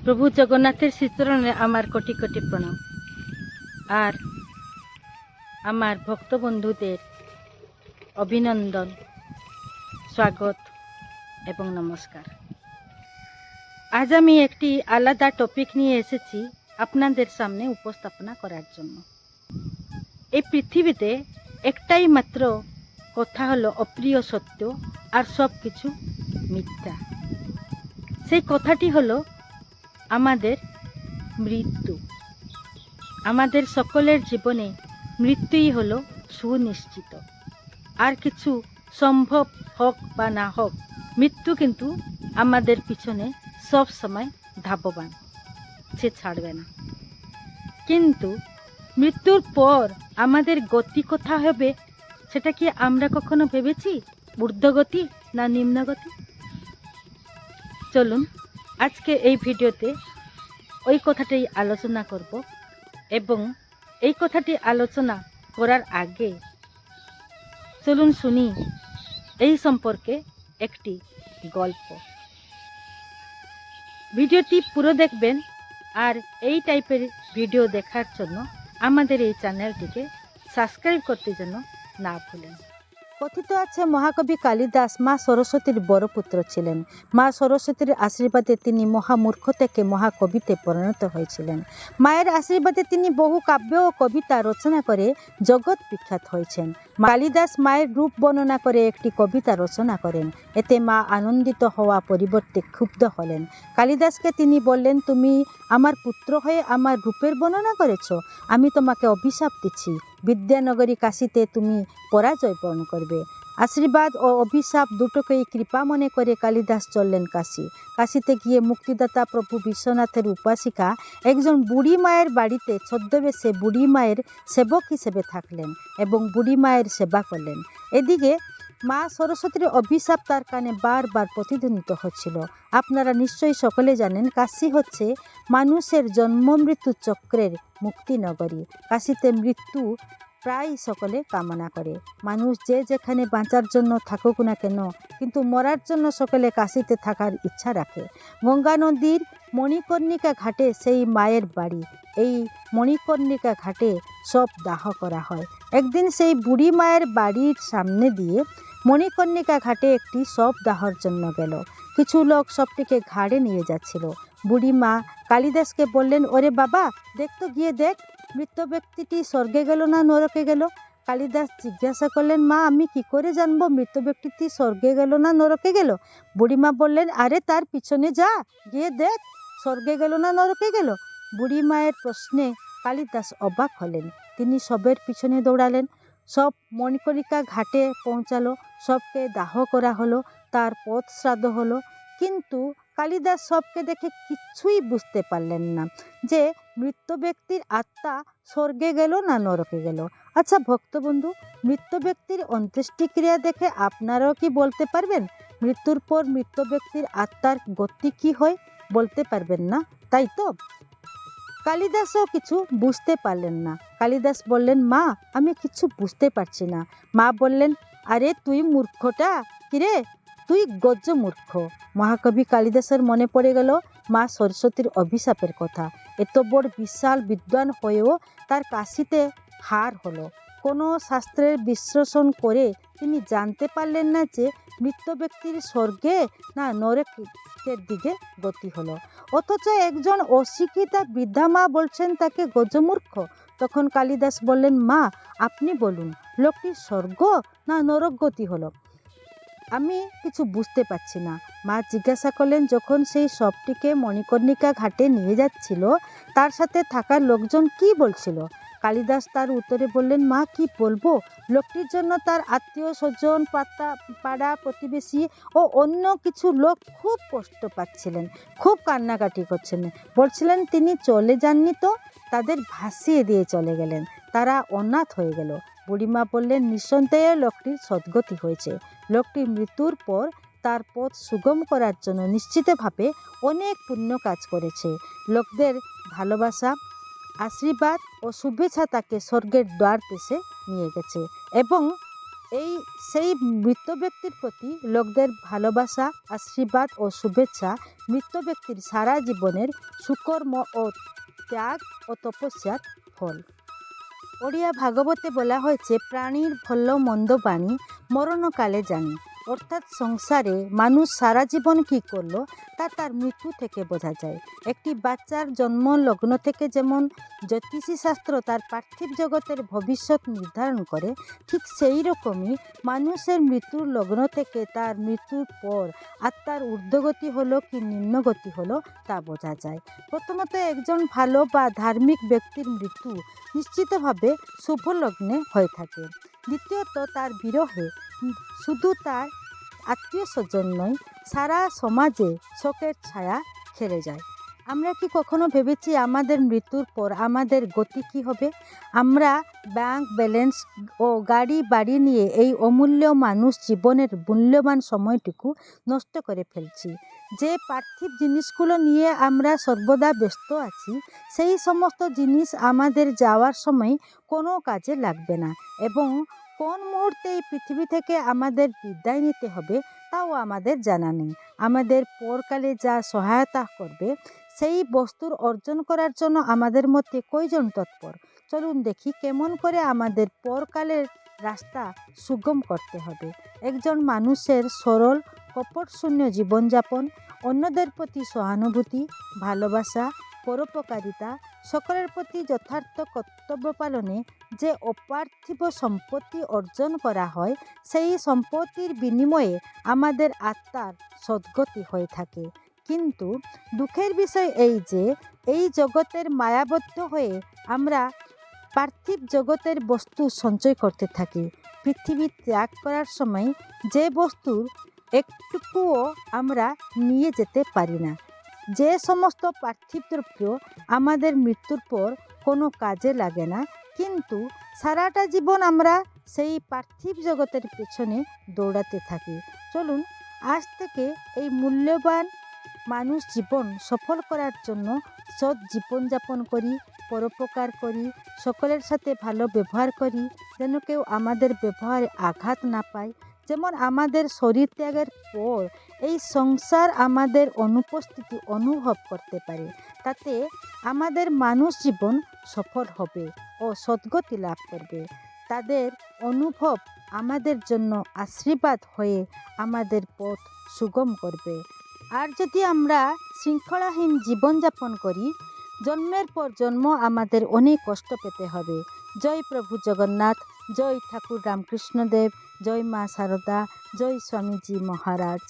প্রভু জগন্নাথের শ্রীচরণে আমার কোটি কোটি প্রণাম। আর আমার ভক্ত বন্ধুদের অভিনন্দন, স্বাগত এবং নমস্কার। আজ আমি একটি আলাদা টপিক নিয়ে এসেছি আপনাদের সামনে উপস্থাপনা করার জন্য। এই পৃথিবীতে একটাই মাত্র কথা হলো অপ্রিয় সত্য, আর সব কিছু মিথ্যা। সেই কথাটি হলো আমাদের মৃত্যু। আমাদের সকলের জীবনে মৃত্যুই হলো সুনিশ্চিত। আর কিছু সম্ভব হোক বা না হোক, মৃত্যু কিন্তু আমাদের পিছনে সব সময় ধাবমান, সে ছাড়বে না। কিন্তু মৃত্যুর পর আমাদের গতি কোথা হবে, সেটা কি আমরা কখনো ভেবেছি? ঊর্ধ্বগতি না নিম্নগতি? চলুন আজকে এই ভিডিওতে ওই কথাটাই আলোচনা করব। এবং এই কথাটি আলোচনা করার আগে চলুন শুনি এই সম্পর্কে একটি গল্প। ভিডিওটি পুরো দেখবেন, আর এই টাইপের ভিডিও দেখার জন্য আমাদের এই চ্যানেলটিকে সাবস্ক্রাইব করতে যেন না ভুলেন। কথিত আছে মহাকবি কালিদাস মা সরস্বতীর বড় পুত্র ছিলেন। মা সরস্বতীর আশীর্বাদে তিনি মহামূর্খ থেকে মহাকবিতে পরিণত হয়েছিলেন। মায়ের আশীর্বাদে তিনি বহু কাব্য ও কবিতা রচনা করে জগৎ বিখ্যাত হয়েছেন। কালিদাস মায়ের রূপ বর্ণনা করে একটি কবিতা রচনা করেন। এতে মা আনন্দিত হওয়া পরিবর্তে ক্ষুব্ধ হলেন। কালিদাসকে তিনি বললেন, তুমি আমার পুত্র হয়ে আমার রূপের বর্ণনা করেছ, আমি তোমাকে অভিশাপ দিচ্ছি। বিদ্যানগরী কাশীতে তুমি পরাজয় বরণ করবে। আশীর্বাদ ও অভিশাপ দুটোকেই কৃপা মনে করে কালিদাস চললেন কাশী। কাশীতে গিয়ে মুক্তিদাতা প্রভু বিশ্বনাথের উপাসিকা একজন বুড়ি মায়ের বাড়িতে ছদ্মবেশে বুড়ি মায়ের সেবক হিসেবে থাকলেন এবং বুড়ি মায়ের সেবা করলেন। এদিকে মা সরস্বতীর অভিশাপ তার কানে বারবার প্রতিধ্বনিত হচ্ছিল। আপনারা নিশ্চয়ই সকলে জানেন, কাশী হচ্ছে মানুষের জন্ম মৃত্যু চক্রের মুক্তি নগরী। কাশীতে মৃত্যু প্রায় সকলে কামনা করে। মানুষ যে যেখানে বাঁচার জন্য থাকুক না কেন, কিন্তু মরার জন্য সকলে কাশীতে থাকার ইচ্ছা রাখে। গঙ্গা নদীর মণিকর্ণিকা ঘাটে সেই মায়ের বাড়ি। এই মণিকর্ণিকা ঘাটে সব দাহ করা হয়। একদিন সেই বুড়ি মায়ের বাড়ির সামনে দিয়ে মণিকর্ণিকা ঘাটে একটি শব দাহর জন্য গেল। কিছু লোক শবটিকে ঘাড়ে নিয়ে যাচ্ছিল। বুড়ি মা কালিদাসকে বললেন, ওরে বাবা, দেখ তো, গিয়ে দেখ, মৃত ব্যক্তিটি স্বর্গে গেল না নরকে গেল। কালিদাস জিজ্ঞাসা করলেন, মা, আমি কি করে জানবো মৃত ব্যক্তিটি স্বর্গে গেল না নরকে গেল? বুড়িমা বললেন, আরে তার পিছনে যা, গিয়ে দেখ স্বর্গে গেল না নরকে গেল। বুড়ি মায়ের প্রশ্নে কালিদাস অবাক হলেন। তিনি শবের পিছনে দৌড়ালেন। সব মণিকর্ণিকা ঘাটে পৌঁছালো। সবকে দাহ করা হলো, তার পথ শ্রাদ্ধ হলো। কিন্তু কালিদাস সবকে দেখে কিছুই বুঝতে পারলেন না যে মৃত ব্যক্তির আত্মা স্বর্গে গেল না নরকে গেল। আচ্ছা ভক্তবন্ধু, মৃত ব্যক্তির অন্ত্যেষ্টিক্রিয়া দেখে আপনারাও কি বলতে পারবেন মৃত্যুর পর মৃত ব্যক্তির আত্মার গতি কি হয়? বলতে পারবেন না, তাই তো? কালিদাসও কিছু বুঝতে পারলেন না। কালিদাস বললেন, মা, আমি কিছু বুঝতে পারছি না। মা বললেন, আরে তুই মূর্খটা, কিরে, তুই গজ্জ মূর্খ। মহাকবি কালিদাসের মনে পড়ে গেল মা সরস্বতীর অভিশাপের কথা। এত বড় বিশাল বিদ্বান হয়েও তার কাশীতে হার হলো। কোনো শাস্ত্রের বিশ্লেষণ করে তিনি জানতে পারলেন না যে মৃত ব্যক্তির স্বর্গে না নরকের দিকে গতি হলো। অথচ একজন অশিক্ষিতা বৃদ্ধা মা বলছেন তাকে গজমূর্খ। তখন কালিদাস বললেন, মা, আপনি বলুন, লোকটির স্বর্গ না নরক গতি হলো? আমি কিছু বুঝতে পারছি না। মা জিজ্ঞাসা করলেন, যখন সেই শবটিকে মণিকর্ণিকা ঘাটে নিয়ে যাচ্ছিল, তার সাথে থাকা লোকজন কি বলছিল? কালিদাস তার উত্তরে বললেন, মা, কি বলবো, লোকটির জন্য তার আত্মীয় স্বজন, পাড়া প্রতিবেশী ও অন্য কিছু লোক খুব কষ্ট পাচ্ছিলেন, খুব কান্নাকাটি করছিলেন। বলছিলেন, তিনি চলে যাননি তো, তাদের ভাসিয়ে দিয়ে চলে গেলেন, তারা অনাথ হয়ে গেল। বুড়িমা বললেন, নিঃসন্দেহে লোকটির সদ্গতি হয়েছে। লোকটি মৃত্যুর পর তার পথ সুগম করার জন্য নিশ্চিতভাবে অনেক পুণ্য কাজ করেছে। লোকদের ভালোবাসা, আশীর্বাদ ও শুভেচ্ছা তাকে স্বর্গের দ্বার দেশে নিয়ে গেছে। এবং এই সেই মৃত ব্যক্তির প্রতি লোকদের ভালোবাসা, আশীর্বাদ ও শুভেচ্ছা মৃত ব্যক্তির সারা জীবনের সুকর্ম ও ত্যাগ ও তপস্যার ফল। ওড়িয়া ভাগবতে বলা হয়েছে, প্রাণীর ভাল মন্দ বাণী মরণকালে জানি। অর্থাৎ সংসারে মানুষ সারা জীবন কী করলো তা তার মৃত্যু থেকে বোঝা যায়। একটি বাচ্চার জন্ম লগ্ন থেকে যেমন জ্যোতিষী শাস্ত্র তার পার্থিব জগতের ভবিষ্যৎ নির্ধারণ করে, ঠিক সেই রকমই মানুষের মৃত্যুর লগ্ন থেকে তার মৃত্যুর পর আত্মার ঊর্ধ্বগতি হলো কি নিম্নগতি হলো তা বোঝা যায়। প্রথমত, একজন ভালো বা ধার্মিক ব্যক্তির মৃত্যু নিশ্চিতভাবে শুভ লগ্নে হয়ে থাকে। দ্বিতীয়ত, তার বিরহে শুধু তার আত্মীয় স্বজন নয়, সারা সমাজে শোকের ছায়া খেলে যায়। আমরা কি কখনো ভেবেছি আমাদের মৃত্যুর পর আমাদের গতি কী হবে? আমরা ব্যাংক ব্যালেন্স ও গাড়ি বাড়ি নিয়ে এই অমূল্য মানুষ জীবনের মূল্যবান সময়টুকু নষ্ট করে ফেলছি। যে পার্থিব জিনিসগুলো নিয়ে আমরা সর্বদা ব্যস্ত আছি, সেই সমস্ত জিনিস আমাদের যাওয়ার সময় কোনো কাজে লাগবে না, এবং কোন মুহূর্তে এই পৃথিবী থেকে আমাদের বিদায় নিতে হবে তাও আমাদের জানা নেই। আমাদের পরকালে যা সহায়তা করবে সেই বস্তুর অর্জন করার জন্য আমাদের মধ্যে কয়জন তৎপর? চলুন দেখি কেমন করে আমাদের পরকালের রাস্তা সুগম করতে হবে। একজন মানুষের সরল কপটশূন্য জীবনযাপন, অন্যদের প্রতি সহানুভূতি, ভালোবাসা, পরোপকারিতা, সকলের প্রতি যথার্থ কর্তব্য পালনে যে অপার্থিব সম্পত্তি অর্জন করা হয়, সেই সম্পত্তির বিনিময়ে আমাদের আত্মার সদ্গতি হয়ে থাকে। কিন্তু দুঃখের বিষয় এই যে, এই জগতের মায়াবদ্ধ হয়ে আমরা পার্থিব জগতের বস্তু সঞ্চয় করতে থাকি। পৃথিবী ত্যাগ করার সময় যে বস্তুর একটুকুও আমরা নিয়ে যেতে পারি না, যে সমস্ত পার্থিব দ্রব্য আমাদের মৃত্যুর পর কোনো কাজে লাগে না, কিন্তু সারাটা জীবন আমরা সেই পার্থিব জগতের পেছনে দৌড়াতে থাকি। চলুন আজ থেকে এই মূল্যবান মানুষ জীবন সফল করার জন্য সৎ জীবনযাপন করি, পরোপকার করি, সকলের সাথে ভালো ব্যবহার করি, যেন কেউ আমাদের ব্যবহারে আঘাত না পায়। যেমন আমাদের শরীর ত্যাগের পর এই সংসার আমাদের অনুপস্থিতি অনুভব করতে পারে, তাতে আমাদের মানুষ জীবন সফল হবে ও সদ্গতি লাভ করবে। তাদের অনুভব আমাদের জন্য আশীর্বাদ হয়ে আমাদের পথ সুগম করবে। আর যদি আমরা শৃঙ্খলাহীন জীবনযাপন করি, জন্মের পর জন্ম আমাদের অনেক কষ্ট পেতে হবে। জয় প্রভু জগন্নাথ, জয় ঠাকুর রামকৃষ্ণদেব, জয় মা শারদা, জয় স্বামীজি মহারাজ।